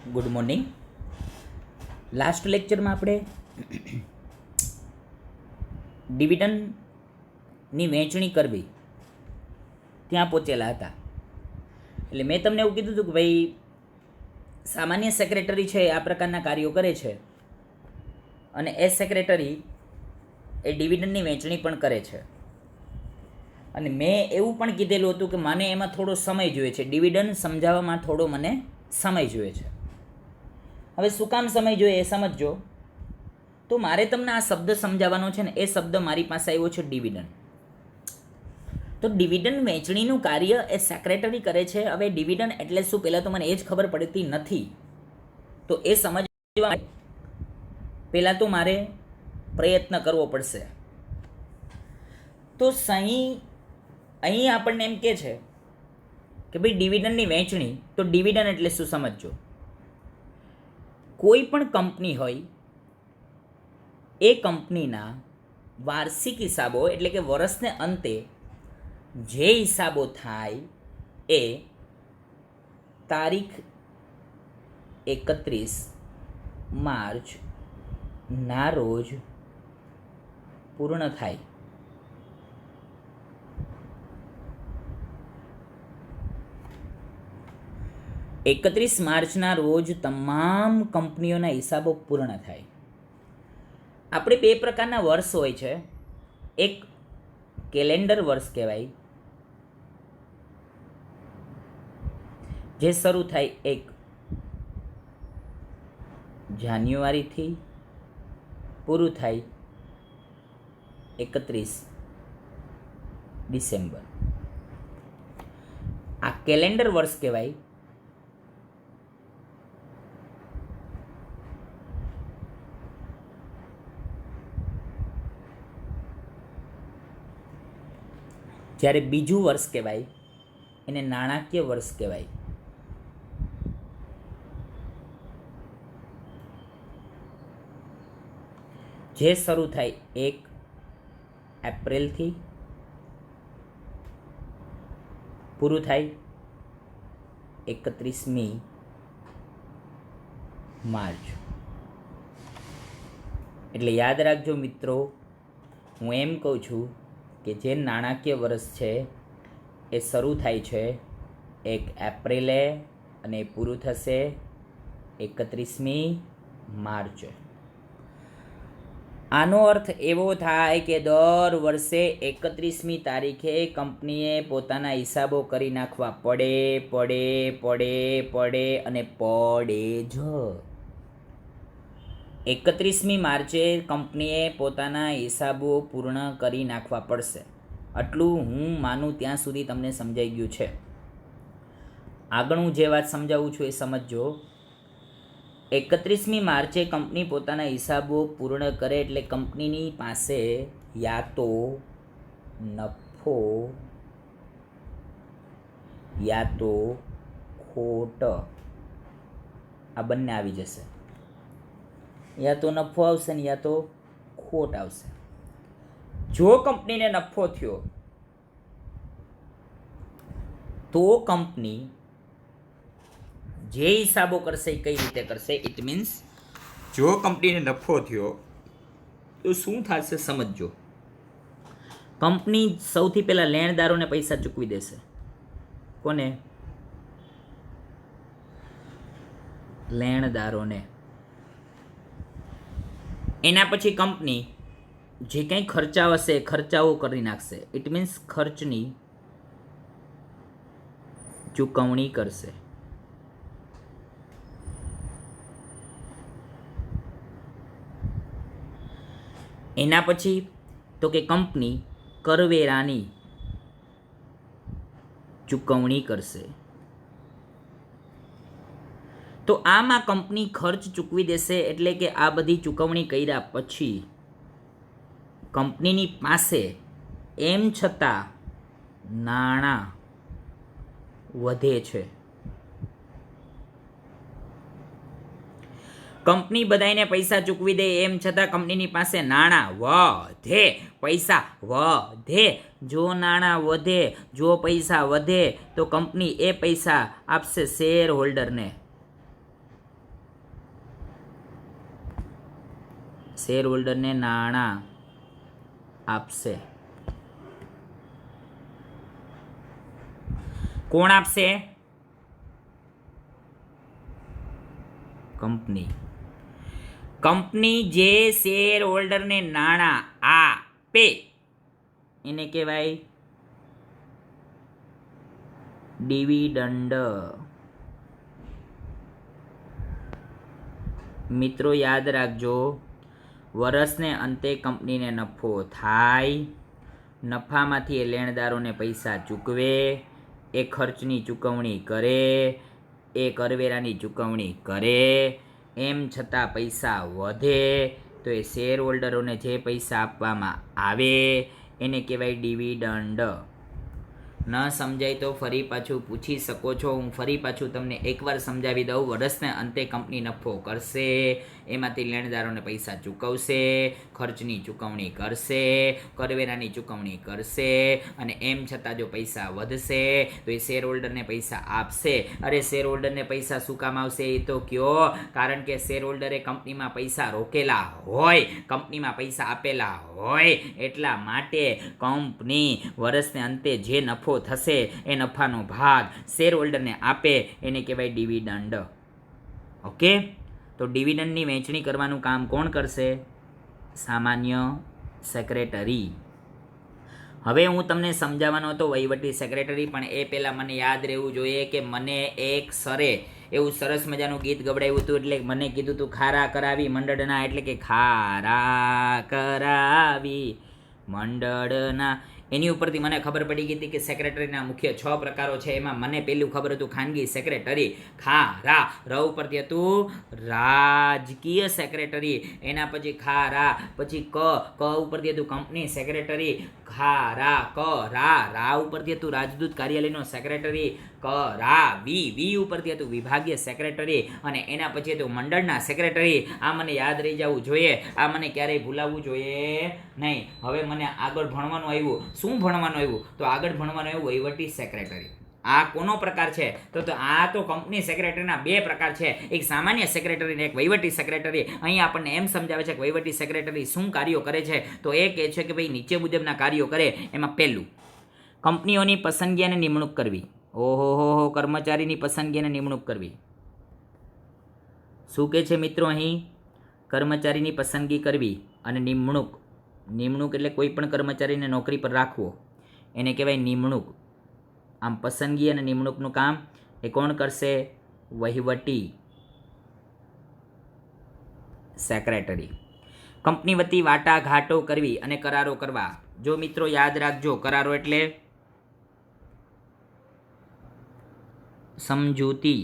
Good morning. Last લેક્ચરમાં આપણે ડિવિડન્ડની વહેંચણી કરવી ત્યાં પહોંચેલા હતા. એટલે મેં તમને એવું કીધું હતું કે ભાઈ સામાન્ય સેક્રેટરી છે આ પ્રકારના કાર્યો કરે છે અને એ સેક્રેટરી એ ડિવિડન્ડની વહેંચણી પણ કરે છે. અને મેં એવું પણ કીધેલું હતું કે મને એમાં થોડો સમય જોઈએ છે, ડિવિડન્ડ સમજાવવામાં થોડો મને સમય જોઈએ છે. હવે શું કામ સમય જોઈએ એ સમજજો. તો મારે તમને આ શબ્દ સમજાવવાનો છે ને, એ શબ્દ મારી પાસે આવ્યો છે ડિવિડન્ડ. તો ડિવિડન્ડ વહેંચણીનું કાર્ય એ સેક્રેટરી કરે છે. હવે ડિવિડન્ડ એટલે શું, પહેલાં તો મને એ જ ખબર પડતી નથી. તો એ સમજવા પહેલાં તો મારે પ્રયત્ન કરવો પડશે. તો અહીં આપણને એમ કહે છે કે ભાઈ ડિવિડન્ડની વહેંચણી. તો ડિવિડન્ડ એટલે શું સમજજો. કોઈ પણ કંપની હોય એ કંપનીના વાર્ષિક હિસાબો એટલે કે વર્ષને અંતે જે હિસાબો થાય એ તારીખ 31 માર્ચના રોજ પૂર્ણ થાય. એકત્રીસ માર્ચના રોજ તમામ કંપનીઓના હિસાબો પૂર્ણ થાય. આપણે બે પ્રકારના વર્ષ હોય છે. એક કેલેન્ડર વર્ષ કહેવાય, જે શરૂ થાય 1 જાન્યુઆરીથી પૂરું થાય 31 ડિસેમ્બર. આ કેલેન્ડર વર્ષ કહેવાય. જ્યારે બીજું વર્ષ કહેવાય એને નાણાકીય વર્ષ કહેવાય. જે શરૂ થાય 1 એપ્રિલથી પૂરું થાય 31મી માર્ચ. એટલે યાદ રાખજો મિત્રો, હું એમ કહું છું કે જે નાણાકીય વર્ષ છે એ શરૂ થાય છે 1 એપ્રિલે અને પૂરું થશે 31મી માર્ચે. આનો અર્થ એવો થાય કે દર વર્ષે 31મી તારીખે કંપનીએ પોતાના હિસાબો કરી નાખવા પડે અને પડે જ. 31મી માર્ચે કંપનીએ પોતાના હિસાબો પૂર્ણ કરી નાખવા પડશે. આટલું હું માનું ત્યાં સુધી તમને સમજાઈ ગયું છે. આગળ હું જે વાત સમજાવું છું એ સમજજો. 31મી માર્ચે કંપની પોતાના હિસાબો પૂર્ણ કરે એટલે કંપનીની પાસે યા તો નફો યા તો ખોટ આ બંને આવી જશે. યા તો નફો આવશે ને યા તો ખોટ આવશે. જો કંપનીને નફો થયો તો કંપની જે હિસાબો કરશે એ કઈ રીતે કરશે. ઇટ મીન્સ જો કંપનીને નફો થયો તો શું થશે સમજજો. કંપની સૌથી પહેલાં લેણદારોને પૈસા ચૂકવી દેશે. કોને? લેણદારોને. એના પછી કંપની જે કંઈ ખર્ચાઓ હશે ખર્ચાઓ કરી નાખશે. ઇટ મીન્સ ખર્ચની ચૂકવણી કરશે. એના પછી તો કે કંપની કરવેરાની ચૂકવણી કરશે. તો આમાં કંપની ખર્ચ ચૂકવી દેશે એટલે કે આ બધી ચૂકવણી કર્યા પછી કંપનીની પાસે એમ છતાં નાણાં વધે છે. કંપની બધાને પૈસા ચૂકવી દે એમ છતાં કંપનીની પાસે નાણાં વધે, પૈસા વધે. જો નાણાં વધે, જો પૈસા વધે તો કંપની એ પૈસા આપશે શેર હોલ્ડરને. શેર હોલ્ડરને નાણાં આપશે. કોણ આપશે? કંપની. કંપની જે શેર હોલ્ડરને નાણાં આપે એને કહેવાય ડિવિડન્ડ. મિત્રો યાદ રાખજો, વર્ષને અંતે કંપનીને નફો થાય, નફામાંથી એ લેણદારોને પૈસા ચૂકવે, એ ખર્ચની ચૂકવણી કરે, એ કરવેરાની ચૂકવણી કરે, એમ છતાં પૈસા વધે તો એ શેર હોલ્ડરોને જે પૈસા આપવામાં આવે એને કહેવાય ડિવિડન્ડ. ન સમજાય તો ફરી પાછું પૂછી શકો છો. હું ફરી પાછું તમને એકવાર સમજાવી દઉં. વર્ષને અંતે કંપની નફો કરશે, એમાંથી લેણદારોને પૈસા ચૂકવશે, ખર્ચની ચૂકવણી કરશે, કરવેરાની ચૂકવણી કરશે, અને એમ છતાં જો પૈસા વધશે તો એ શેર હોલ્ડરને પૈસા આપશે. અરે શેર હોલ્ડરને પૈસા શું કામ આવશે એ તો કયો? કારણ કે શેર હોલ્ડરે કંપનીમાં પૈસા રોકેલા હોય, કંપનીમાં પૈસા આપેલા હોય, એટલા માટે કંપની વર્ષને અંતે જે નફો થશે એ નફાનો ભાગ શેર હોલ્ડરને આપે એને કહેવાય ડિવિડન્ડ. ઓકે, તો ડિવિડન્ડની વહેંચણી કરવાનું કામ કોણ કરશે? સામાન્ય સેક્રેટરી. હવે હું તમને સમજાવવાનો હતો વહીવટી સેક્રેટરી, પણ એ પહેલાં મને યાદ રહેવું જોઈએ કે મને એક સરે એવું સરસ મજાનું ગીત ગવડાવ્યું હતું. એટલે મને કીધું હતું ખારા કરાવી મંડળના, એટલે કે ખારા કરાવી મંડળના. એની ઉપરથી મને ખબર પડી ગઈ હતી કે સેક્રેટરીના મુખ્ય 6 પ્રકારો છે. એમાં મને પહેલું ખબર હતું ખાનગી સેક્રેટરી, ખારા. ર ઉપરથી હતું રાજકીય સેક્રેટરી, એના પછી ખારા, પછી ક ઉપરથી હતું કંપની સેક્રેટરી, ખારા ક રા ઉપરથી હતું રાજદૂત કાર્યાલયનો સેક્રેટરી, વી ઉપરથી હતું વિભાગીય સેક્રેટરી, અને એના પછી હતું મંડળના સેક્રેટરી. આ મને યાદ રહી જવું જોઈએ, આ મને ક્યારેય ભૂલાવવું જોઈએ નહીં. હવે મને આગળ ભણવાનું આવ્યું. શું ભણવાનું આવ્યું? તો આગળ ભણવાનું આવ્યું વહીવટી સેક્રેટરી. આ કોનો પ્રકાર છે? તો આ તો કંપની સેક્રેટરીના 2 પ્રકાર છે, એક સામાન્ય સેક્રેટરી અને એક વહીવટી સેક્રેટરી. અહીં આપણને એમ સમજાવે છે કે વહીવટી સેક્રેટરી શું કાર્યો કરે છે. તો એ કહે છે કે ભાઈ નીચે મુજબના કાર્યો કરે. એમાં પહેલું, કંપનીઓની પસંદગી અને નિમણૂક કરવી. ઓહો, કર્મચારીની પસંદગી અને નિમણૂક કરવી. શું કહે છે મિત્રો અહીં? કર્મચારીની પસંદગી કરવી અને નિમણૂક. નિમણૂક એટલે કોઈ પણ કર્મચારીને નોકરી પર રાખવો એને કહેવાય નિમણૂક. આમ પસંદગી અને નિમણૂકનું કામ એ કોણ કરશે? વહીવટી સેક્રેટરી. કંપની વતી વાટાઘાટો કરવી અને કરારો કરવા. જો મિત્રો યાદ રાખજો, કરારો એટલે સમજૂતી,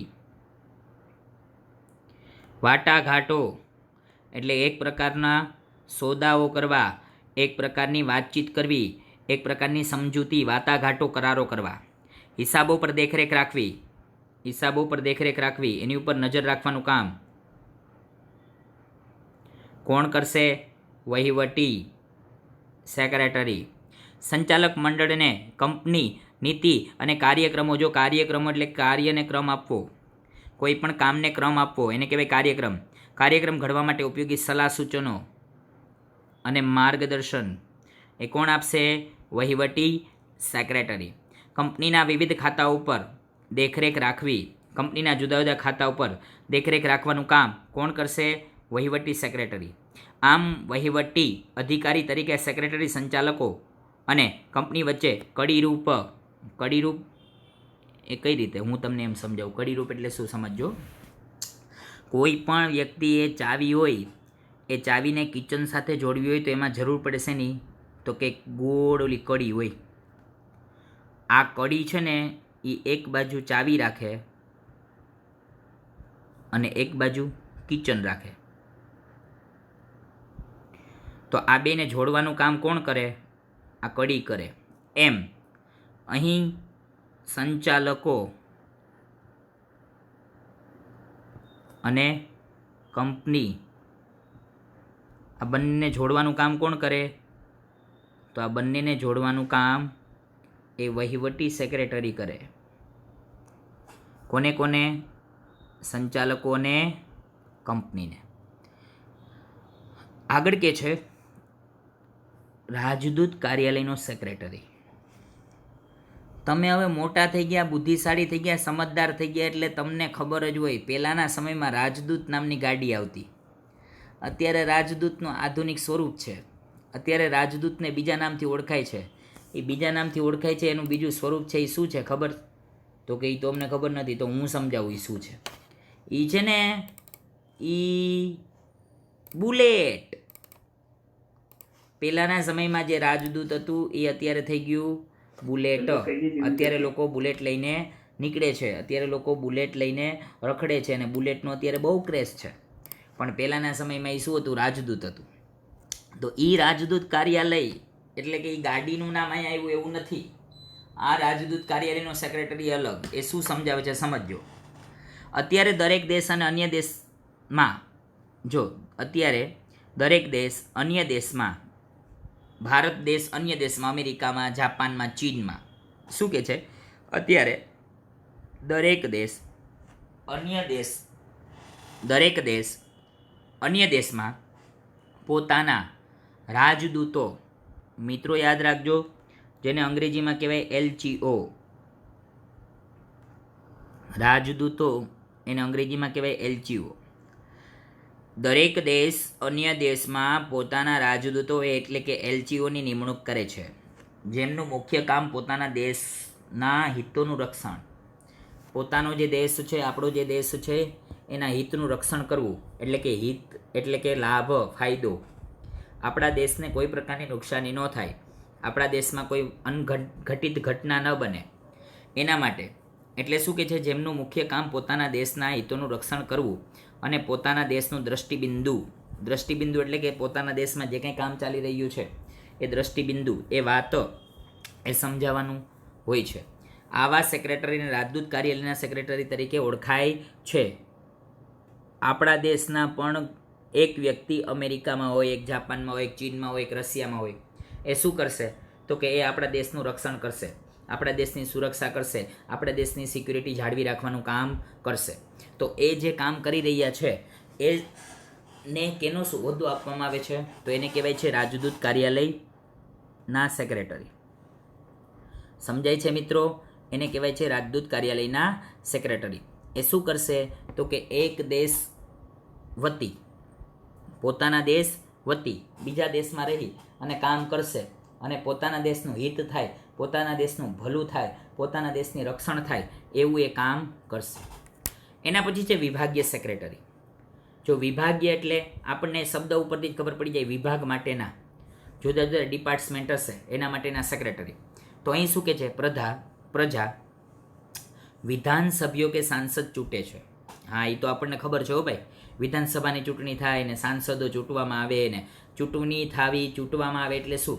વાટાઘાટો એટલે એક પ્રકારના સોદાઓ કરવા, એક પ્રકારની વાતચીત કરવી, એક પ્રકારની સમજૂતી, વાટાઘાટો, કરારો કરવા. હિસાબો પર દેખરેખ રાખવી, હિસાબો પર દેખરેખ રાખવી, એની ઉપર નજર રાખવાનું કામ કોણ કરશે? વહીવટી સેક્રેટરી. સંચાલક મંડળને કંપની નીતિ અને કાર્યક્રમો, જો કાર્યક્રમો એટલે કાર્યને ક્રમ આપવો, કોઈ પણ કામને ક્રમ આપવો એને કહેવાય કાર્યક્રમ. કાર્યક્રમ ઘડવા માટે ઉપયોગી સલાહ સૂચનો અને માર્ગદર્શન એ કોણ આપશે? વહીવટી સેક્રેટરી. કંપનીના વિવિધ ખાતાઓ ઉપર દેખરેખ રાખવી, કંપનીના જુદા જુદા ખાતા ઉપર દેખરેખ રાખવાનું કામ કોણ કરશે? વહીવટી સેક્રેટરી. આમ વહીવટી અધિકારી તરીકે સેક્રેટરી સંચાલકો અને કંપની વચ્ચે કડીરૂપ એ કઈ રીતે હું તમને એમ સમજાવું. કડીરૂપ એટલે શું સમજજો. કોઈ પણ વ્યક્તિએ ચાવી હોય, એ ચાવીને કિચન સાથે જોડવી હોય તો એમાં જરૂર પડશે નહીં, તો કે ગોળ ઓલી કડી હોય. આ કડી છે ને એ એક બાજુ ચાવી રાખે અને એક બાજુ કિચન રાખે. તો આ બેને જોડવાનું કામ કોણ કરે? આ કડી કરે. એમ અહીં સંચાલકો અને કંપની આ બંનેને જોડવાનું કામ કોણ કરે? તો આ બંનેને જોડવાનું કામ એ વહીવટી સેક્રેટરી કરે. કોને કોને? સંચાલકોને, કંપનીને. આગળ કે છે રાજદૂત કાર્યાલયનો સેક્રેટરી. તમે હવે મોટા થઈ ગયા, બુદ્ધિશાળી થઈ ગયા, સમજદાર થઈ ગયા એટલે તમને ખબર જ હોય પહેલાંના સમયમાં રાજદૂત નામની ગાડી આવતી. અત્યારે રાજદૂતનું આધુનિક સ્વરૂપ છે. અત્યારે રાજદૂતને બીજા નામથી ઓળખાય છે. એ બીજા નામથી ઓળખાય છે એનું બીજું સ્વરૂપ છે. એ શું છે ખબર? તો કે એ તો અમને ખબર નથી, તો હું સમજાવું એ શું છે. એ છે ને એ બુલેટ. પહેલાંના સમયમાં જે રાજદૂત હતું એ અત્યારે થઈ ગયું બુલેટ. અત્યારે લોકો બુલેટ લઈને નીકળે છે, અત્યારે લોકો બુલેટ લઈને રખડે છે અને બુલેટનો અત્યારે બહુ ક્રેઝ છે. પણ પહેલાંના સમયમાં એ શું હતું? રાજદૂત હતું. તો એ રાજદૂત કાર્યાલય એટલે કે એ ગાડીનું નામ અહીંયા આવ્યું એવું નથી. આ રાજદૂત કાર્યાલયનો સેક્રેટરી અલગ. એ શું સમજાવે છે સમજો. અત્યારે દરેક દેશ અને અન્ય દેશમાં, જો અત્યારે દરેક દેશ અન્ય દેશમાં, ભારત દેશ અન્ય દેશમાં, અમેરિકામાં, જાપાનમાં, ચીનમાં શું કે છે? અત્યારે દરેક દેશ અન્ય દેશમાં પોતાના રાજદૂતો, મિત્રો યાદ રાખજો, જેને અંગ્રેજીમાં કહેવાય LGO, રાજદૂતો એને અંગ્રેજીમાં કહેવાય LGO. દરેક દેશ અન્ય દેશમાં પોતાના રાજદૂતો એટલે કે LGOની નિમણૂક કરે છે, જેમનું મુખ્ય કામ પોતાના દેશના હિતોનું રક્ષણ, પોતાનો જે દેશ છે, આપણો જે દેશ છે એના હિતનું રક્ષણ કરવું. એટલે કે હિત એટલે કે લાભ, ફાયદો. આપણા દેશને કોઈ પ્રકારની નુકસાની ન થાય, આપણા દેશમાં કોઈ અનઘટિત ઘટના ન બને એના માટે. એટલે શું કે છે? જેમનું મુખ્ય કામ પોતાના દેશના હિતોનું રક્ષણ કરવું અને પોતાના દેશનું દ્રષ્ટિબિંદુ એટલે કે પોતાના દેશમાં જે કંઈ કામ ચાલી રહ્યું છે એ દ્રષ્ટિબિંદુ, એ વાત એ સમજાવવાનું હોય છે. આવા સેક્રેટરીને રાજદૂત કાર્યાલયના સેક્રેટરી તરીકે ઓળખાય છે. આપણા દેશના પણ એક વ્યક્તિ અમેરિકામાં હોય, એક જાપાનમાં હોય, એક ચીનમાં હોય, એક રશિયામાં હોય, એ શું કરશે? તો કે એ આપણા દેશનું રક્ષણ કરશે, આપણા દેશની સુરક્ષા કરશે, આપણા દેશની સિક્યુરિટી જાળવી રાખવાનું કામ કરશે. તો એ જે કામ કરી રહ્યા છે એને કેનો શું હોદ્દો આપવામાં આવે છે? તો એને કહેવાય છે રાજદૂત કાર્યાલયના સેક્રેટરી. સમજાય છે મિત્રો? એને કહેવાય છે રાજદૂત કાર્યાલયના સેક્રેટરી. એ શું કરશે? તો કે એક દેશ વતી, પોતાના દેશ વતી બીજા દેશમાં રહી અને કામ કરશે અને પોતાના દેશનું હિત થાય, પોતાના દેશનું ભલું થાય, પોતાના દેશની રક્ષણ થાય એવું એ કામ કરશે. એના પછી છે વિભાગીય સેક્રેટરી. જો વિભાગીય એટલે આપણને શબ્દ ઉપરથી જ ખબર પડી જાય, વિભાગ માટેના જુદા જુદા ડિપાર્ટમેન્ટ હશે એના માટેના સેક્રેટરી. તો અહીં શું કે છે? પ્રજા વિધાનસભ્યો કે સાંસદ ચૂંટે છે. હા, એ તો આપણને ખબર છે હો ભાઈ. વિધાનસભાની ચૂંટણી થાય ને સાંસદો ચૂંટવામાં આવે ને ચૂંટવામાં આવે એટલે શું?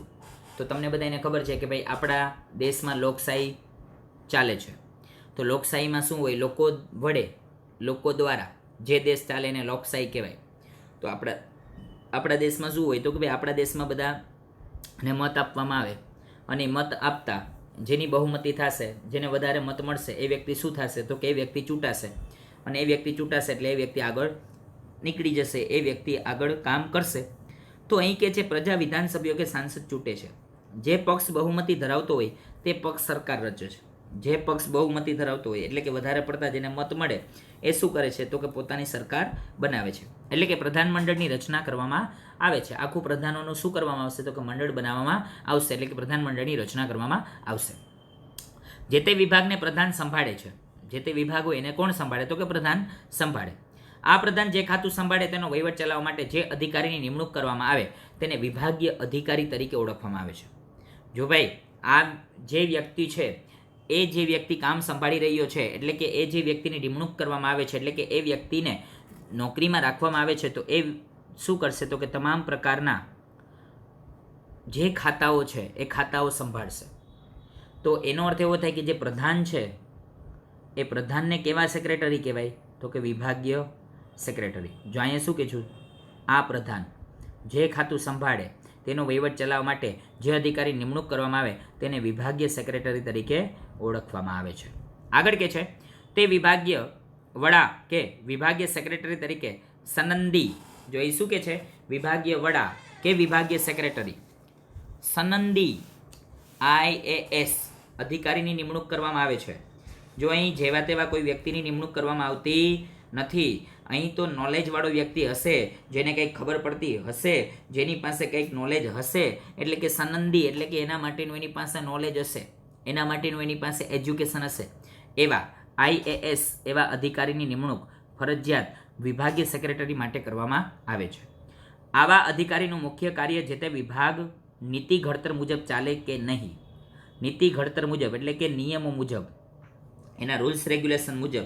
તો તમને બધાને ખબર છે કે ભાઈ આપણા દેશમાં લોકશાહી ચાલે છે. તો લોકશાહીમાં શું હોય? લોકો દ્વારા જે દેશ ચાલે એને લોકશાહી કહેવાય. તો આપણા દેશમાં શું હોય? તો કે ભાઈ આપણા દેશમાં બધાને મત આપવામાં આવે અને મત આપતા જેની બહુમતી થશે, જેને વધારે મત મળશે એ વ્યક્તિ શું થશે? તો કે એ વ્યક્તિ ચૂંટાશે અને એ વ્યક્તિ ચૂંટાશે એટલે એ વ્યક્તિ આગળ નીકળી જશે, એ વ્યક્તિ આગળ કામ કરશે. તો અહીં કે છે પ્રજા વિધાનસભ્યો કે સાંસદ ચૂંટે છે. જે પક્ષ બહુમતી ધરાવતો હોય તે પક્ષ સરકાર રચે છે. જે પક્ષ બહુમતી ધરાવતો હોય એટલે કે વધારે પડતા જેને મત મળે એ શું કરે છે? તો કે પોતાની સરકાર બનાવે છે. એટલે કે પ્રધાનમંડળની રચના કરવામાં આવે છે. આખું પ્રધાનોનું શું કરવામાં આવશે? તો કે મંડળ બનાવવામાં આવશે. એટલે કે પ્રધાનમંડળની રચના કરવામાં આવશે. જે તે વિભાગને પ્રધાન સંભાળે છે. જે તે વિભાગ હોય એને કોણ સંભાળે? તો કે પ્રધાન સંભાળે. આ પ્રધાન જે ખાતું સંભાળે તેનો વહીવટ ચલાવવા માટે જે અધિકારીની નિમણૂક કરવામાં આવે તેને વિભાગીય અધિકારી તરીકે ઓળખવામાં આવે છે. જો ભાઈ આ જે વ્યક્તિ છે એ જે વ્યક્તિ કામ સંભાળી રહ્યો છે એટલે કે એ જે વ્યક્તિની નિમણૂક કરવામાં આવે છે એટલે કે એ વ્યક્તિને નોકરીમાં રાખવામાં આવે છે તો એ શું કરશે? તો કે તમામ પ્રકારના જે ખાતાઓ છે એ ખાતાઓ સંભાળશે. તો એનો અર્થ એવો થાય કે જે પ્રધાન છે એ પ્રધાનને કેવા સેક્રેટરી કહેવાય? તો કે વિભાગીય સેક્રેટરી. જો અહીંયા શું કહે છું? આ પ્રધાન જે ખાતું સંભાળે તેનો વહીવટ ચલાવવા માટે જે અધિકારી નિમણૂક કરવામાં આવે તેને વિભાગીય સેક્રેટરી તરીકે ઓળખવામાં આવે છે. આગળ કે છે તે વિભાગીય વડા કે વિભાગીય સેક્રેટરી તરીકે સનંદી, જો એ શું કે છે? વિભાગીય વડા કે વિભાગીય સેક્રેટરી સનંદી IAS અધિકારીની નિમણૂક કરવામાં આવે છે. જો અહીં જેવા તેવા કોઈ વ્યક્તિની નિમણૂક કરવામાં આવતી નથી. અહીં તો નોલેજવાળો વ્યક્તિ હશે, જેને કંઈક ખબર પડતી હશે, જેની પાસે કંઈક નોલેજ હશે, એટલે કે સનંદી એટલે કે એના માટેનું એની પાસે નોલેજ હશે, એના માટેનું એની પાસે એજ્યુકેશન હશે. એવા IAS એવા અધિકારીની નિમણૂક ફરજિયાત વિભાગીય સેક્રેટરી માટે કરવામાં આવે છે. આવા અધિકારીનું મુખ્ય કાર્ય જે તે વિભાગ નીતિ ઘડતર મુજબ ચાલે કે નહીં, નીતિ ઘડતર મુજબ એટલે કે નિયમો મુજબ, એના રૂલ્સ રેગ્યુલેશન મુજબ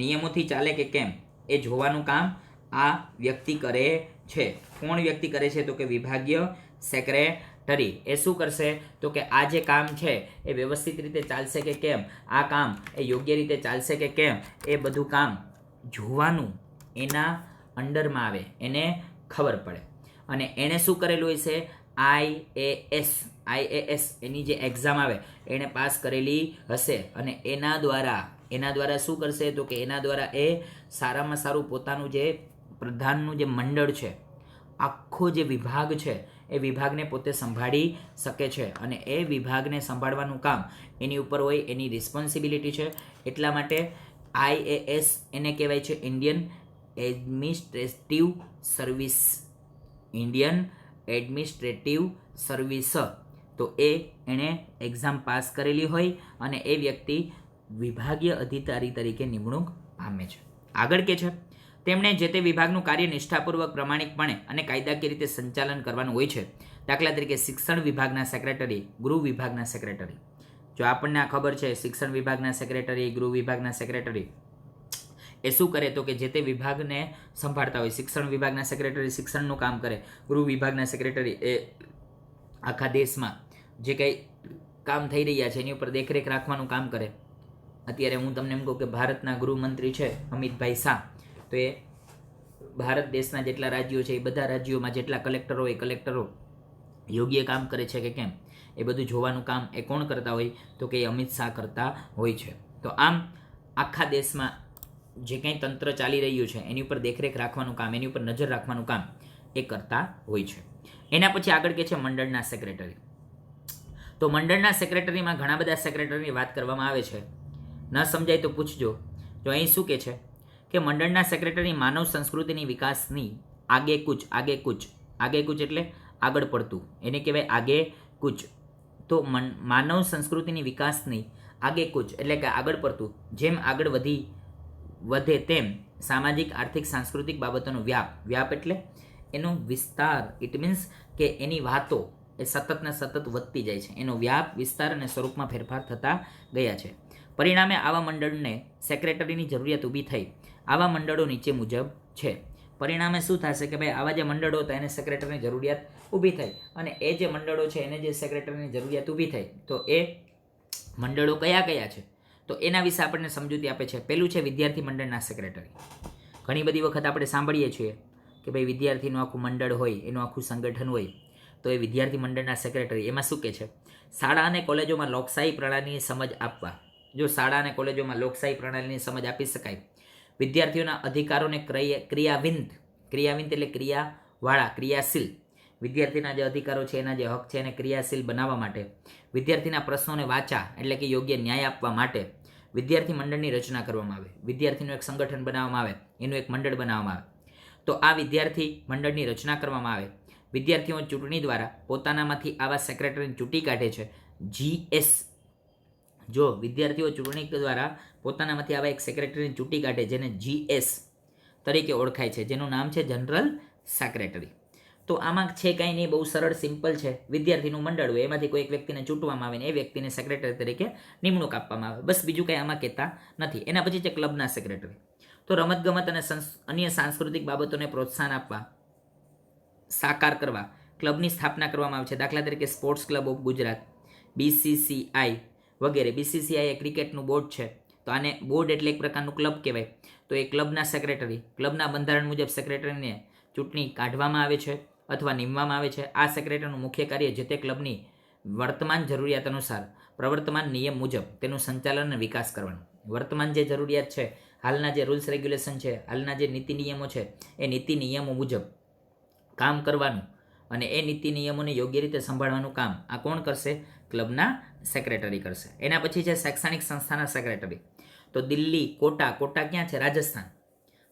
નિયમોથી ચાલે કે કેમ એ જોવાનું કામ આ વ્યક્તિ કરે છે. કોણ વ્યક્તિ કરે છે? તો કે વિભાગીય સેક્રેટરી. એ શું કરશે? તો કે આ જે કામ છે એ વ્યવસ્થિત રીતે ચાલશે કે કેમ, આ કામ એ યોગ્ય રીતે ચાલશે કે કેમ, એ બધું કામ જોવાનું એના અંડરમાં આવે, એને ખબર પડે. અને એણે શું કરેલું હોય છે? IAS એની જે એક્ઝામ આવે એણે પાસ કરેલી હશે. અને એના દ્વારા શું કરશે? તો કે એના દ્વારા એ સારામાં સારું પોતાનું જે પ્રધાનનું જે મંડળ છે, આખો જે વિભાગ છે એ વિભાગને પોતે સંભાળી શકે છે. અને એ વિભાગને સંભાળવાનું કામ એની ઉપર હોય, એની રિસ્પોન્સિબિલિટી છે. એટલા માટે IAS એને કહેવાય છે Indian administrative service, Indian administrative service. તો એણે એક્ઝામ પાસ કરેલી હોય અને એ વ્યક્તિ વિભાગીય અધિકારી તરીકે નિમણૂક પામે છે. આગળ કે છે તેમણે જે તે વિભાગનું કાર્ય નિષ્ઠાપૂર્વક, પ્રામાણિકપણે અને કાયદાકીય રીતે સંચાલન કરવાનું હોય છે. દાખલા તરીકે શિક્ષણ વિભાગના સેક્રેટરી, ગૃહ વિભાગના સેક્રેટરી. જો આપણને આ ખબર છે, શિક્ષણ વિભાગના સેક્રેટરી, ગૃહ વિભાગના સેક્રેટરી એ શું કરે? તો કે જે તે વિભાગને સંભાળતા હોય. શિક્ષણ વિભાગના સેક્રેટરી શિક્ષણનું કામ કરે, ગૃહ વિભાગના સેક્રેટરી એ આખા દેશમાં જે કંઈ કામ થઈ રહ્યા છે એની ઉપર દેખરેખ રાખવાનું કામ કરે. અત્યારે હું તમને એમ કહું કે ભારતના ગૃહમંત્રી છે અમિતભાઈ શાહ, તો એ ભારત દેશના જેટલા રાજ્યો છે એ બધા રાજ્યોમાં જેટલા કલેક્ટરો હોય, કલેક્ટરો યોગ્ય કામ કરે છે કે કેમ, એ બધું જોવાનું કામ એ કોણ કરતા હોય? તો કે અમિત શાહ કરતા હોય છે. તો આમ આખા દેશમાં જે કંઈ તંત્ર ચાલી રહ્યું છે એની ઉપર દેખરેખ રાખવાનું કામ, એની ઉપર નજર રાખવાનું કામ એ કરતા હોય છે. એના પછી આગળ કે છે મંડળના સેક્રેટરી. તો મંડળના સેક્રેટરીમાં ઘણા બધા સેક્રેટરીની વાત કરવામાં આવે છે. ન સમજાય તો પૂછજો. જો અહીં શું કે છે કે મંડળના સેક્રેટરી માનવ સંસ્કૃતિની વિકાસની આગેકૂચ એટલે આગળ પડતું, એને કહેવાય આગેકૂચ. તો માનવ સંસ્કૃતિની વિકાસની આગેકૂચ એટલે કે આગળ પડતું, જેમ આગળ વધે તેમ સામાજિક, આર્થિક, સાંસ્કૃતિક બાબતોનો વ્યાપ એટલે એનો વિસ્તાર. ઇટ મીન્સ કે એની વાતો એ સતત ને સતત વધતી જાય છે. એનો વ્યાપ, વિસ્તાર અને સ્વરૂપમાં ફેરફાર થતા ગયા છે. પરિણામે આવા મંડળને સેક્રેટરીની જરૂરિયાત ઊભી થઈ. આવા મંડળો નીચે મુજબ છે. પરિણામે શું થશે કે ભાઈ આવા જે મંડળો હતા એને સેક્રેટરીની જરૂરિયાત ઊભી થઈ, અને એ જે મંડળો છે એને જે સેક્રેટરીની જરૂરિયાત ઊભી થઈ, તો એ મંડળો કયા કયા છે? તો એના વિશે આપણને સમજૂતી આપે છે. પહેલું છે વિદ્યાર્થી મંડળના સેક્રેટરી. ઘણી બધી વખત આપણે સાંભળીએ છીએ કે ભાઈ વિદ્યાર્થીનું આખું મંડળ હોય, એનું આખું સંગઠન હોય, તો એ વિદ્યાર્થી મંડળના સેક્રેટરી. એમાં શું કે છે? શાળા અને કોલેજોમાં લોકશાહી પ્રણાલીની સમજ આપવા. જો શાળા અને કોલેજોમાં લોકશાહી પ્રણાલીની સમજ આપી શકાય, વિદ્યાર્થીઓના અધિકારોને ક્રિયાવિંત એટલે ક્રિયાવાળા, ક્રિયાશીલ, વિદ્યાર્થીના જે અધિકારો છે, એના જે હક છે એને ક્રિયાશીલ બનાવવા માટે, વિદ્યાર્થીના પ્રશ્નોને વાચા એટલે કે યોગ્ય ન્યાય આપવા માટે વિદ્યાર્થી મંડળની રચના કરવામાં આવે. વિદ્યાર્થીનું એક સંગઠન બનાવવામાં આવે, એનું એક મંડળ બનાવવામાં આવે. તો આ વિદ્યાર્થી મંડળની રચના કરવામાં આવે. વિદ્યાર્થીઓ ચૂંટણી દ્વારા પોતાનામાંથી આવા સેક્રેટરીને ચૂંટી કાઢે છે. GS, જો વિદ્યાર્થીઓ ચૂંટણી દ્વારા પોતાનામાંથી આવા એક સેક્રેટરીને ચૂંટી કાઢે, જેને GS તરીકે ઓળખાય છે, જેનું નામ છે જનરલ સેક્રેટરી. તો આમાં છે કાંઈ નહીં, બહુ સરળ, સિમ્પલ છે. વિદ્યાર્થીનું મંડળ હોય, એમાંથી કોઈ એક વ્યક્તિને ચૂંટવામાં આવે ને એ વ્યક્તિને સેક્રેટરી તરીકે નિમણૂક આપવામાં આવે. બસ બીજું કંઈ આમાં કહેતા નથી. એના પછી છે ક્લબના સેક્રેટરી. તો રમતગમત અને અન્ય સાંસ્કૃતિક બાબતોને પ્રોત્સાહન આપવા, સાકાર કરવા ક્લબની સ્થાપના કરવામાં આવે છે. દાખલા તરીકે sports club of Gujarat, BCCI વગેરે. BCCI એ ક્રિકેટનું બોર્ડ છે, તો આને બોર્ડ એટલે એક પ્રકારનું ક્લબ કહેવાય. તો એ ક્લબના સેક્રેટરી, ક્લબના બંધારણ મુજબ સેક્રેટરીને ચૂંટણી કાઢવામાં આવે છે અથવા નિમવામાં આવે છે. આ સેક્રેટરીનું મુખ્ય કાર્ય જે તે ક્લબની વર્તમાન જરૂરિયાત અનુસાર પ્રવર્તમાન નિયમ મુજબ તેનું સંચાલન અને વિકાસ કરવાનું. વર્તમાન જે જરૂરિયાત છે, હાલના જે રૂલ્સ રેગ્યુલેશન છે, હાલના જે નીતિ નિયમો છે, એ નીતિ નિયમો મુજબ કામ કરવાનું અને એ નીતિ નિયમોને યોગ્ય રીતે સંભાળવાનું કામ આ કોણ કરશે? ક્લબના સેક્રેટરી કરશે. એના પછી છે શૈક્ષણિક સંસ્થાના સેક્રેટરી. તો દિલ્હી, કોટા ક્યાં છે? રાજસ્થાન.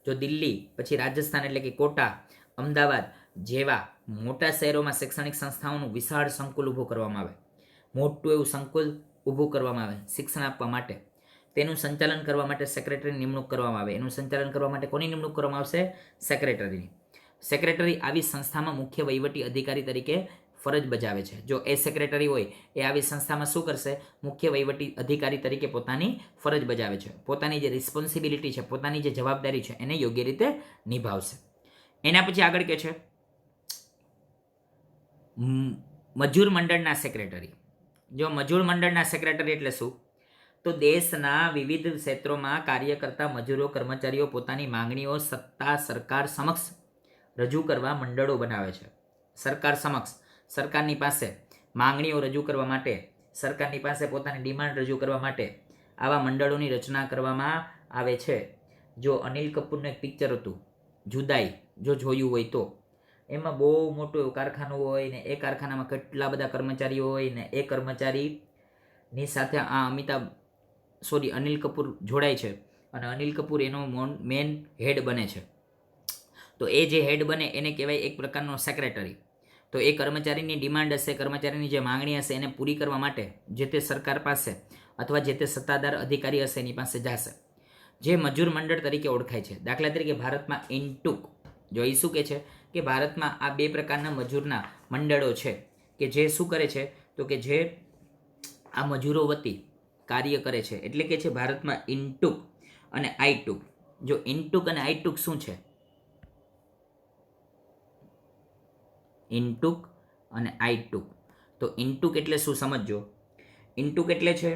જો દિલ્હી પછી રાજસ્થાન એટલે કે કોટા, અમદાવાદ જેવા મોટા શહેરોમાં શૈક્ષણિક સંસ્થાઓનું વિશાળ સંકુલ ઊભું કરવામાં આવે, મોટું એવું સંકુલ ઊભું કરવામાં આવે શિક્ષણ આપવા માટે. તેનું સંચાલન કરવા માટે સેક્રેટરીની નિમણૂક કરવામાં આવે. એનું સંચાલન કરવા માટે કોની નિમણૂક કરવામાં આવશે? સેક્રેટરીની. સેક્રેટરી આવી સંસ્થામાં મુખ્ય વહીવટી અધિકારી તરીકે ફરજ બજાવે છે. જો એ સેક્રેટરી હોય એ આવી સંસ્થામાં શું કરશે? મુખ્ય વહીવટી અધિકારી તરીકે પોતાની ફરજ બજાવે છે. પોતાની જે રિસ્પોન્સિબિલિટી છે, પોતાની જે જવાબદારી છે એને યોગ્ય રીતે નિભાવશે. એના પછી આગળ કે છે મજૂર મંડળના સેક્રેટરી. જો મજૂર મંડળના સેક્રેટરી એટલે શું? તો દેશના વિવિધ ક્ષેત્રોમાં કાર્ય કરતા મજૂરો, કર્મચારીઓ પોતાની માંગણીઓ સત્તા સરકાર સમક્ષ રજૂ કરવા મંડળો બનાવે છે. સરકાર સમક્ષ, સરકારની પાસે માંગણીઓ રજૂ કરવા માટે, સરકારની પાસે પોતાની ડિમાન્ડ રજૂ કરવા માટે આવા મંડળોની રચના કરવામાં આવે છે. જો અનિલ કપૂરનું એક પિક્ચર હતું જુદાઈ, જો જોયું હોય તો, એમાં બહુ મોટું એવું કારખાનું હોય ને એ કારખાનામાં કેટલા બધા કર્મચારીઓ હોય ને એ કર્મચારીની સાથે આ અનિલ કપૂર જોડાય છે અને અનિલ કપૂર એનો મેન હેડ બને છે. તો એ જે હેડ બને એને કહેવાય એક પ્રકારનો સેક્રેટરી. તો એ કર્મચારીની ડિમાન્ડ હશે, કર્મચારીની જે માંગણી હશે એને પૂરી કરવા માટે જે તે સરકાર પાસે અથવા જે તે સત્તાધાર અધિકારી હશે એની પાસે જશે, જે મજૂર મંડળ તરીકે ઓળખાય છે. દાખલા તરીકે ભારતમાં ઇનટુક, જો એ શું કહે છે કે ભારતમાં આ બે પ્રકારના મજૂરના મંડળો છે કે જે શું કરે છે? તો કે જે આ મજૂરો વતી કાર્ય કરે છે. એટલે કે છે ભારતમાં ઇનટુક અને આઈટુક. જો ઇનટુક અને આઈટુક શું છે? ઇનટુક અને આઈટુક. તો ઇનટુક એટલે શું સમજજો. ઇનટુક એટલે છે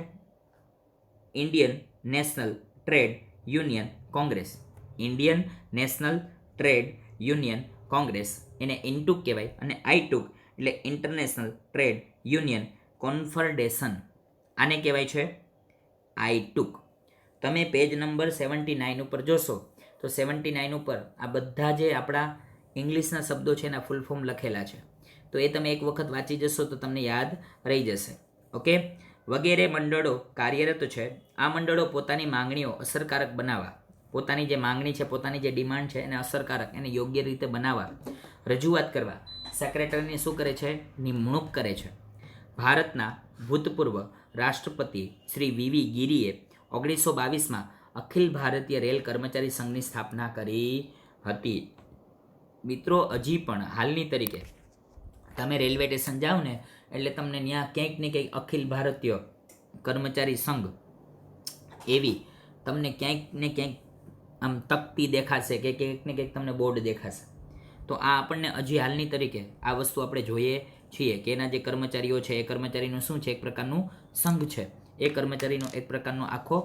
Indian national trade union Congress. Indian national trade union Congress એને ઇનટુક કહેવાય. અને આઈટુક એટલે ઇન્ટરનેશનલ ટ્રેડ યુનિયન કોન્ફેડરેશન, આને કહેવાય છે આઈટુક. તમે પેજ નંબર 79 ઉપર જોશો તો 79 ઉપર આ બધા જે આપણા ઇંગ્લિશના શબ્દો છે એના ફૂલ ફોર્મ લખેલા છે. તો એ તમે એક વખત વાંચી જશો તો તમને યાદ રહી જશે. ઓકે, વગેરે મંડળો કાર્યરત છે. આ મંડળો પોતાની માંગણીઓ અસરકારક બનાવવા, પોતાની જે માંગણી છે, પોતાની જે ડિમાન્ડ છે એને અસરકારક, એને યોગ્ય રીતે બનાવવા, રજૂઆત કરવા સેક્રેટરીની શું કરે છે? નિમણૂક કરે છે. ભારતના ભૂતપૂર્વ રાષ્ટ્રપતિ શ્રી વી ગિરીએ 1922માં અખિલ ભારતીય રેલ કર્મચારી સંઘની સ્થાપના કરી હતી. મિત્રો, હજી પણ હાલની તરીકે તમે રેલવે સ્ટેશન જાઓ ને એટલે તમને ત્યાં ક્યાંક ને ક્યાંક અખિલ ભારતીય કર્મચારી સંઘ એવી તમને ક્યાંક ને ક્યાંક આમ તકતી દેખાશે કે ક્યાંક ને ક્યાંક તમને બોર્ડ દેખાશે. તો આ આપણને હજી હાલની તરીકે આ વસ્તુ આપણે જોઈએ છીએ કે એના જે કર્મચારીઓ છે એ કર્મચારીનું શું છે? એક પ્રકારનું સંઘ છે. એ કર્મચારીનો એક પ્રકારનો આખો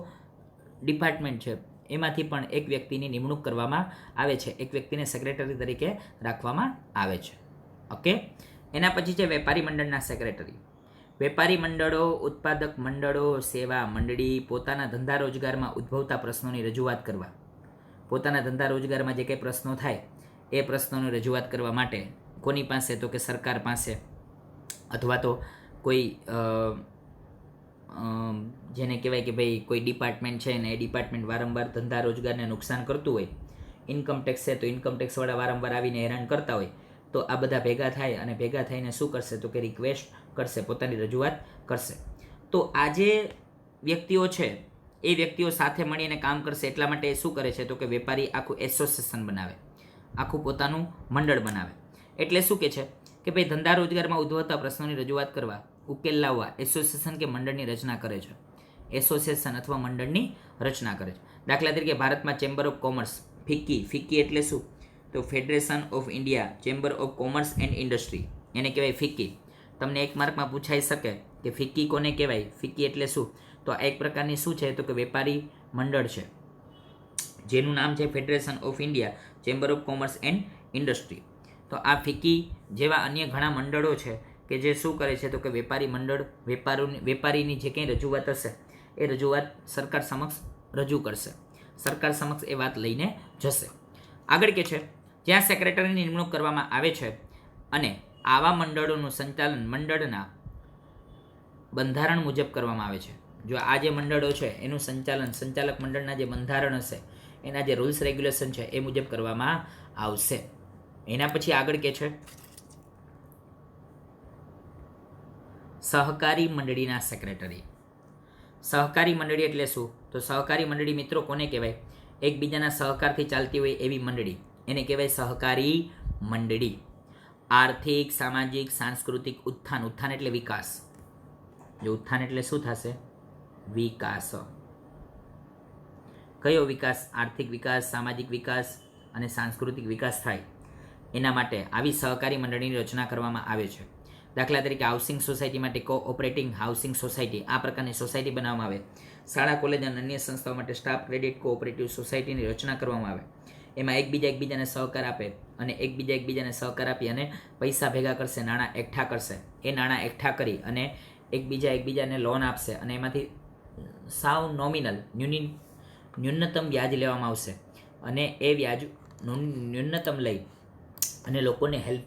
ડિપાર્ટમેન્ટ છે. એમાંથી પણ એક વ્યક્તિની નિમણૂક કરવામાં આવે છે, એક વ્યક્તિને સેક્રેટરી તરીકે રાખવામાં આવે છે. ઓકે, એના પછી છે વેપારી મંડળના સેક્રેટરી. વેપારી મંડળો, ઉત્પાદક મંડળો, સેવા મંડળી પોતાના ધંધા રોજગારમાં ઉદ્ભવતા પ્રશ્નોની રજૂઆત કરવા, પોતાના ધંધા રોજગારમાં જે કંઈ પ્રશ્નો થાય એ પ્રશ્નોની રજૂઆત કરવા માટે કોની પાસે? તો કે સરકાર પાસે, અથવા તો કોઈ જેને કહેવાય કે ભાઈ કોઈ ડિપાર્ટમેન્ટ છે ને એ ડિપાર્ટમેન્ટ વારંવાર ધંધા રોજગારને નુકસાન કરતું હોય, ઇન્કમ ટેક્સ છે તો ઇન્કમ ટેક્સવાળા વારંવાર આવીને હેરાન કરતા હોય, તો આ બધા ભેગા થાય અને ભેગા થઈને શું કરશે? તો કે રિક્વેસ્ટ કરશે, પોતાની રજૂઆત કરશે. તો આ જે વ્યક્તિઓ છે એ વ્યક્તિઓ સાથે મળીને કામ કરશે. એટલા માટે એ શું કરે છે? તો કે વેપારી આખું એસોસિએશન બનાવે, આખું પોતાનું મંડળ બનાવે. એટલે શું કે છે કે ભાઈ ધંધા રોજગારમાં ઉદ્ભવતા પ્રશ્નોની રજૂઆત કરવા, ઉકેલ લાવવા એસોસિએશન કે મંડળની રચના કરે છે. એસોસિએશન અથવા મંડળની રચના કરે છે. દાખલા તરીકે ભારતમાં ચેમ્બર ઓફ કોમર્સ, ફિક્કી એટલે શું? તો federation of India chamber of commerce and industry, એને કહેવાય ફિક્કી. તમને એક માર્કમાં પૂછાઈ શકે કે ફિક્કી કોને કહેવાય? ફિક્કી એટલે શું? તો આ એક પ્રકારની શું છે? તો કે વેપારી મંડળ છે જેનું નામ છે federation of India chamber of commerce and industry. તો આ ફિક્કી જેવા અન્ય ઘણા મંડળો છે કે જે શું કરે છે? તો કે વેપારી મંડળ વેપારીની જે કંઈ રજૂઆત હશે એ રજૂઆત સરકાર સમક્ષ રજૂ કરશે, સરકાર સમક્ષ એ વાત લઈને જશે. આગળ કે છે જ્યાં સેક્રેટરીની નિમણૂક કરવામાં આવે છે અને આવા મંડળોનું સંચાલન મંડળના બંધારણ મુજબ કરવામાં આવે છે. જો આ જે મંડળો છે એનું સંચાલક મંડળના જે બંધારણ હશે, એના જે રૂલ્સ રેગ્યુલેશન છે એ મુજબ કરવામાં આવશે. એના પછી આગળ કે છે સહકારી મંડળીના સેક્રેટરી. સહકારી મંડળી એટલે શું? તો સહકારી મંડળી મિત્રો કોને કહેવાય? એકબીજાના સહકારથી ચાલતી હોય એવી મંડળી, એને કહેવાય સહકારી મંડળી. આર્થિક, સામાજિક, સાંસ્કૃતિક ઉત્થાન. ઉત્થાન એટલે વિકાસ. જો ઉત્થાન એટલે શું થશે? વિકાસ. કયો વિકાસ? આર્થિક વિકાસ, સામાજિક વિકાસ અને સાંસ્કૃતિક વિકાસ થાય એના માટે આવી સહકારી મંડળીની રચના કરવામાં આવે છે. દાખલા તરીકે હાઉસિંગ સોસાયટી માટે કોઓપરેટિંગ હાઉસિંગ સોસાયટી, આ પ્રકારની સોસાયટી બનાવવામાં આવે. શાળા, કોલેજ અને અન્ય સંસ્થાઓ માટે સ્ટાફ ક્રેડિટ કોઓપરેટિવ સોસાયટીની રચના કરવામાં આવે. એમાં એકબીજાને સહકાર આપે અને એકબીજાને સહકાર આપી અને પૈસા ભેગા કરશે, નાણાં એકઠા કરશે. એ નાણાં એકઠા કરી અને એકબીજાને લોન આપશે અને એમાંથી સાવ નોમિનલ ન્યૂનતમ વ્યાજ લેવામાં આવશે અને એ વ્યાજ ન્યૂનતમ લઈ અને લોકોને હેલ્પ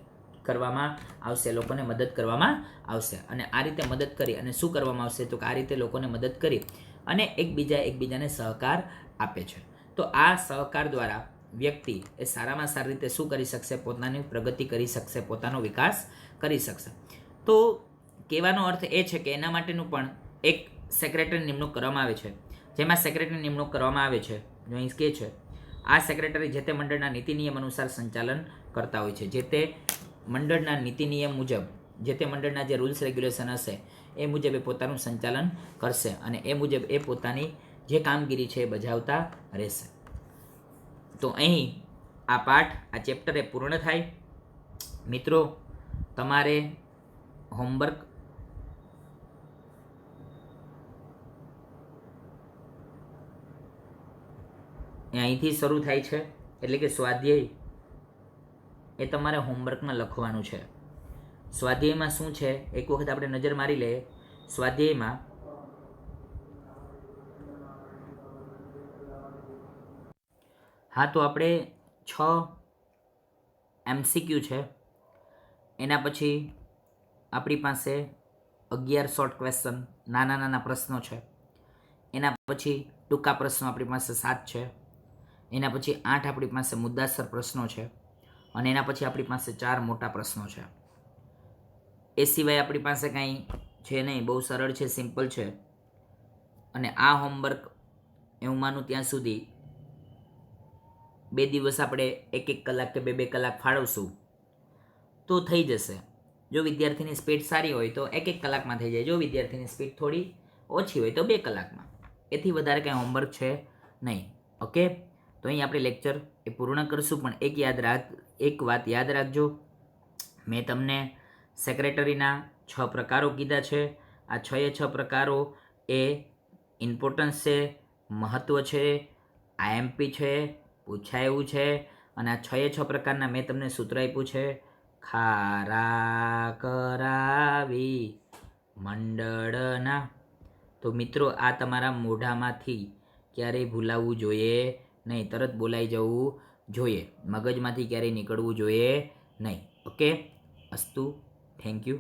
કરવામાં આવશે, લોકોને મદદ કરવામાં આવશે. અને આ રીતે મદદ કરી અને શું કરવામાં આવશે? તો આ રીતે લોકોને મદદ કરી અને એકબીજાને સહકાર આપે છે. તો આ સહકાર દ્વારા વ્યક્તિ એ સારામાં સારી રીતે શું કરી શકશે? પોતાની પ્રગતિ કરી શકશે, પોતાનો વિકાસ કરી શકશે. તો કહેવાનો અર્થ એ છે કે એના માટેનું પણ એક સેક્રેટરી નિમણૂક કરવામાં આવે છે. જેમાં સેક્રેટરી નિમણૂક કરવામાં આવે છે, જો અહીં કહે છે આ સેક્રેટરી જે તે મંડળના નીતિ નિયમ અનુસાર સંચાલન કરતા હોય છે. જે તે મંડળના નીતિ નિયમ મુજબ, જે તે મંડળના જે રૂલ્સ રેગ્યુલેશન હશે એ મુજબ એ પોતાનું સંચાલન કરશે અને એ મુજબ એ પોતાની જે કામગીરી છે એ બજાવતા રહેશે. તો અહીં આ પાઠ, આ ચેપ્ટર એ પૂર્ણ થાય. મિત્રો, તમારે હોમવર્ક અહીંથી શરૂ થાય છે, એટલે કે સ્વાધ્યાય એ તમારે હોમવર્કમાં લખવાનું છે. સ્વાધ્યાયમાં શું છે એક વખત આપણે નજર મારી લઈએ. સ્વાધ્યાયમાં હા, તો આપણે 6 MCQ છે. એના પછી આપણી પાસે 11 શોર્ટ ક્વેશ્ચન, નાના પ્રશ્નો છે. એના પછી ટૂંકા પ્રશ્નો આપણી પાસે 7 છે. એના પછી 8 આપણી પાસે મુદ્દાસર પ્રશ્નો છે અને એના પછી આપણી પાસે 4 મોટા પ્રશ્નો છે. એ સિવાય આપણી પાસે કાંઈ છે નહીં, બહુ સરળ છે, સિમ્પલ છે. અને આ હોમવર્ક હું માનું ત્યાં સુધી 2 દિવસ આપણે 1 કલાક કે 2 કલાક ફાળવશું તો થઈ જશે. જો વિદ્યાર્થીની સ્પીડ સારી હોય તો 1 કલાકમાં થઈ જાય. જો વિદ્યાર્થીની સ્પીડ થોડી ઓછી હોય તો 2 કલાકમાં. એથી વધારે કાંઈ હોમવર્ક છે નહીં. ઓકે, તો અહીં આપણે લેક્ચર એ પૂર્ણ કરશું. પણ એક વાત યાદ રાખજો, મેં તમને સેક્રેટરીના 6 પ્રકારો કીધા છે. આ 6 પ્રકારો એ ઇમ્પોર્ટન્સ છે, મહત્ત્વ છે, IMP છે, પૂછાય એવું છે. અને આ 6 પ્રકારના મેં તમને સૂત્ર આપ્યું છે. ખારા કરાવી મંડળના. તો મિત્રો, આ તમારા મોઢામાંથી ક્યારેય ભૂલાવવું જોઈએ નહીં, તરત બોલાઈ જવું જોઈએ, મગજમાંથી ક્યારેય નીકળવું જોઈએ નહીં. ઓકે, અસ્તુ, થેન્ક યુ.